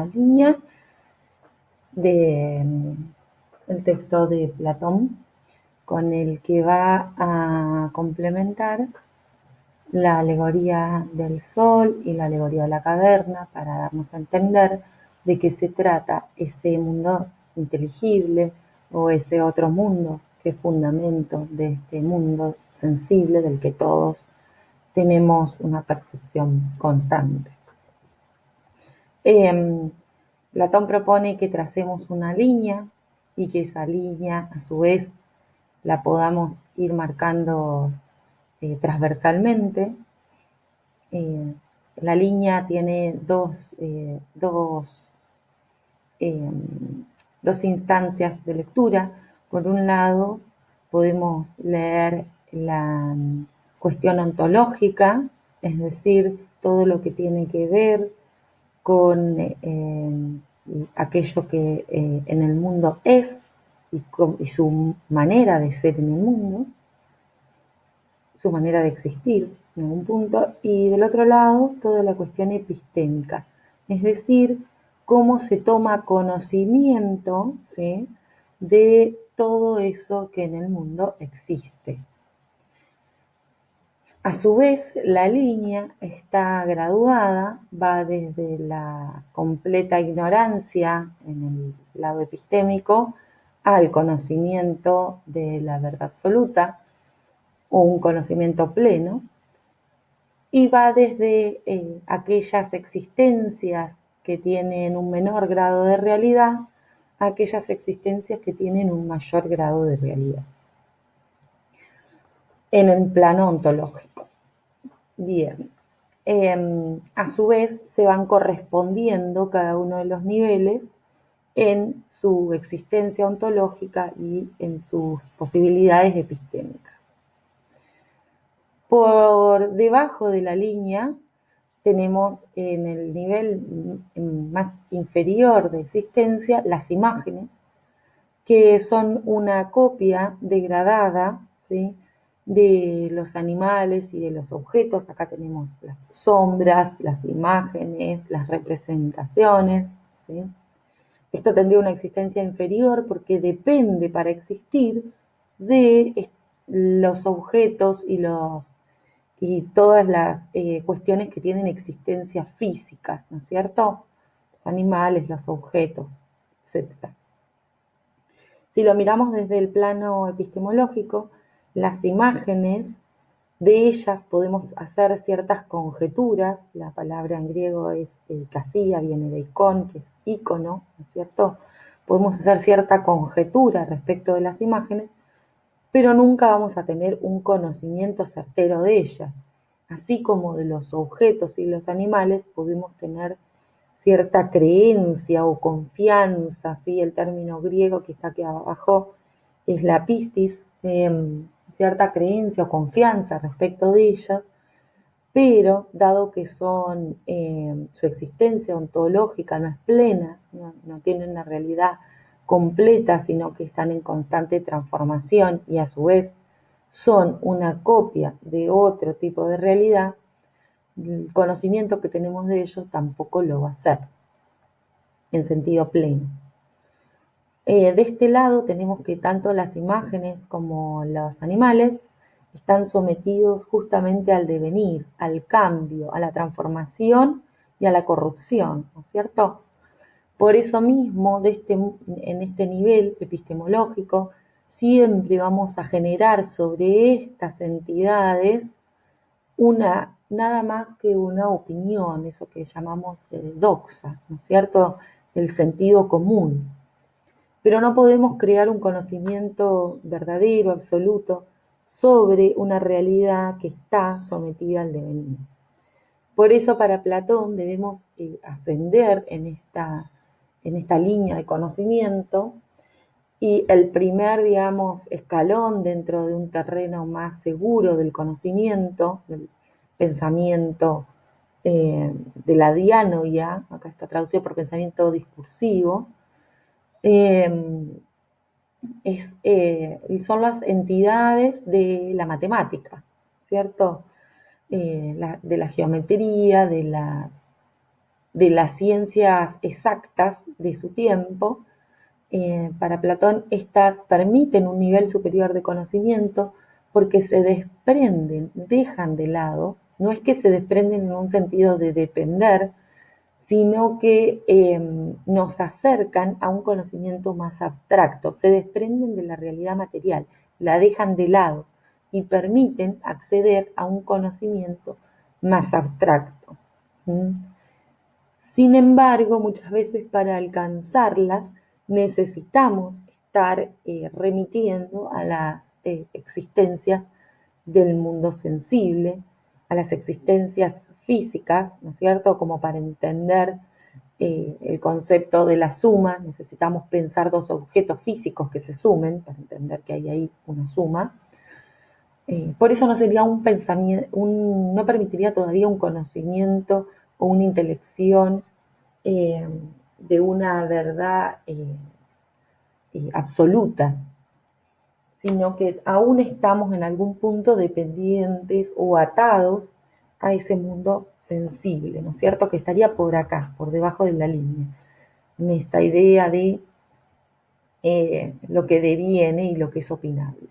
línea del texto de Platón con el que va a complementar la alegoría del sol y la alegoría de la caverna para darnos a entender de qué se trata ese mundo inteligible o ese otro mundo que es fundamento de este mundo sensible del que todos tenemos una percepción constante. Platón propone que tracemos una línea y que esa línea a su vez la podamos ir marcando transversalmente. La línea tiene dos instancias de lectura. Por un lado, podemos leer la cuestión ontológica, es decir, todo lo que tiene que ver con aquello que en el mundo es y su manera de ser en el mundo, su manera de existir en algún punto, y del otro lado toda la cuestión epistémica, es decir, cómo se toma conocimiento, ¿sí?, de todo eso que en el mundo existe. A su vez, la línea está graduada, va desde la completa ignorancia en el lado epistémico al conocimiento de la verdad absoluta o un conocimiento pleno, y va desde aquellas existencias que tienen un menor grado de realidad a aquellas existencias que tienen un mayor grado de realidad en el plano ontológico. Bien, a su vez se van correspondiendo cada uno de los niveles en su existencia ontológica y en sus posibilidades epistémicas. Por debajo de la línea tenemos en el nivel más inferior de existencia las imágenes, que son una copia degradada, ¿sí?, de los animales y de los objetos. Acá tenemos las sombras, las imágenes, las representaciones, ¿sí? Esto tendría una existencia inferior porque depende para existir de los objetos y todas las cuestiones que tienen existencia física, ¿no es cierto? Los animales, los objetos, etc. Si lo miramos desde el plano epistemológico, las imágenes, de ellas podemos hacer ciertas conjeturas. La palabra en griego es casía, viene de icon, que es ícono, ¿no es cierto? Podemos hacer cierta conjetura respecto de las imágenes, pero nunca vamos a tener un conocimiento certero de ellas. Así como de los objetos y los animales podemos tener cierta creencia o confianza, ¿sí? El término griego que está aquí abajo es la pistis, cierta creencia o confianza respecto de ellas, pero dado que son, su existencia ontológica no es plena, no tienen una realidad completa, sino que están en constante transformación y a su vez son una copia de otro tipo de realidad, el conocimiento que tenemos de ellos tampoco lo va a ser en sentido pleno. De este lado tenemos que tanto las imágenes como los animales están sometidos justamente al devenir, al cambio, a la transformación y a la corrupción, ¿no es cierto? Por eso mismo, en este nivel epistemológico, siempre vamos a generar sobre estas entidades nada más que una opinión, eso que llamamos doxa, ¿no es cierto?, el sentido común. Pero no podemos crear un conocimiento verdadero, absoluto, sobre una realidad que está sometida al devenir. Por eso para Platón debemos ascender en esta línea de conocimiento, y el primer, digamos, escalón dentro de un terreno más seguro del conocimiento, del pensamiento de la dianoia, acá está traducido por pensamiento discursivo, son las entidades de la matemática, ¿cierto? De la geometría, de de las ciencias exactas de su tiempo, para Platón estas permiten un nivel superior de conocimiento porque se desprenden, dejan de lado, no es que se desprenden en un sentido de depender, sino que nos acercan a un conocimiento más abstracto, se desprenden de la realidad material, la dejan de lado y permiten acceder a un conocimiento más abstracto. ¿Mm? Sin embargo, muchas veces para alcanzarlas necesitamos estar remitiendo a las existencias del mundo sensible, a las existencias físicas, ¿no es cierto? Como para entender el concepto de la suma, necesitamos pensar dos objetos físicos que se sumen para entender que hay ahí una suma. Por eso no sería un pensamiento, no permitiría todavía un conocimiento o una intelección eh, de una verdad absoluta, sino que aún estamos en algún punto dependientes o atados a ese mundo sensible, ¿no es cierto? Que estaría por acá, por debajo de la línea, en esta idea de lo que deviene y lo que es opinable.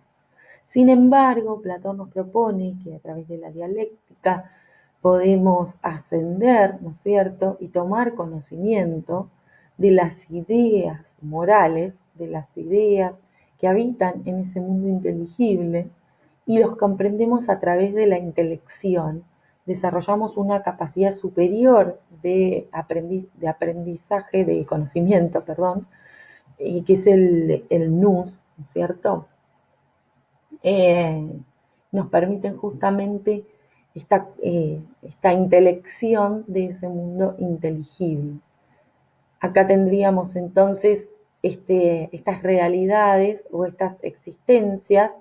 Sin embargo, Platón nos propone que a través de la dialéctica podemos ascender, ¿no es cierto?, y tomar conocimiento de las ideas morales, de las ideas que habitan en ese mundo inteligible y los comprendemos a través de la intelección. Desarrollamos una capacidad superior de aprendizaje, de conocimiento, perdón, que es el nous, ¿no es cierto? eh, nos permiten justamente esta intelección de ese mundo inteligible. Acá tendríamos entonces estas realidades o estas existencias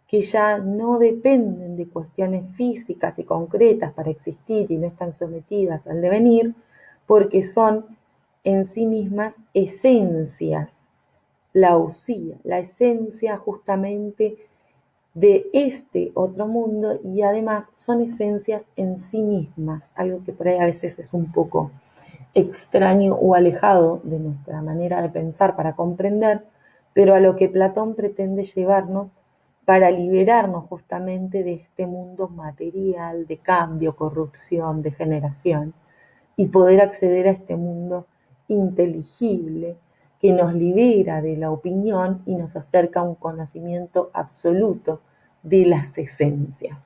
que ya no dependen de cuestiones físicas y concretas para existir y no están sometidas al devenir, porque son en sí mismas esencias, la usía, la esencia justamente de este otro mundo y además son esencias en sí mismas, algo que por ahí a veces es un poco extraño o alejado de nuestra manera de pensar para comprender, pero a lo que Platón pretende llevarnos para liberarnos justamente de este mundo material, de cambio, corrupción, degeneración, y poder acceder a este mundo inteligible que nos libera de la opinión y nos acerca a un conocimiento absoluto de las esencias,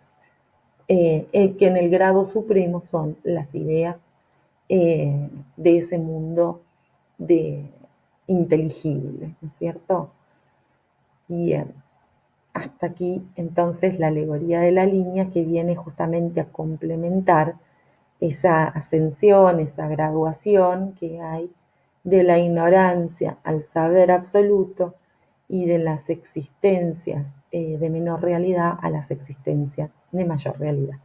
que en el grado supremo son las ideas de ese mundo de inteligible, ¿no es cierto? Bien, hasta aquí entonces la alegoría de la línea que viene justamente a complementar esa ascensión, esa graduación que hay de la ignorancia al saber absoluto y de las existencias de menor realidad a las existencias de mayor realidad.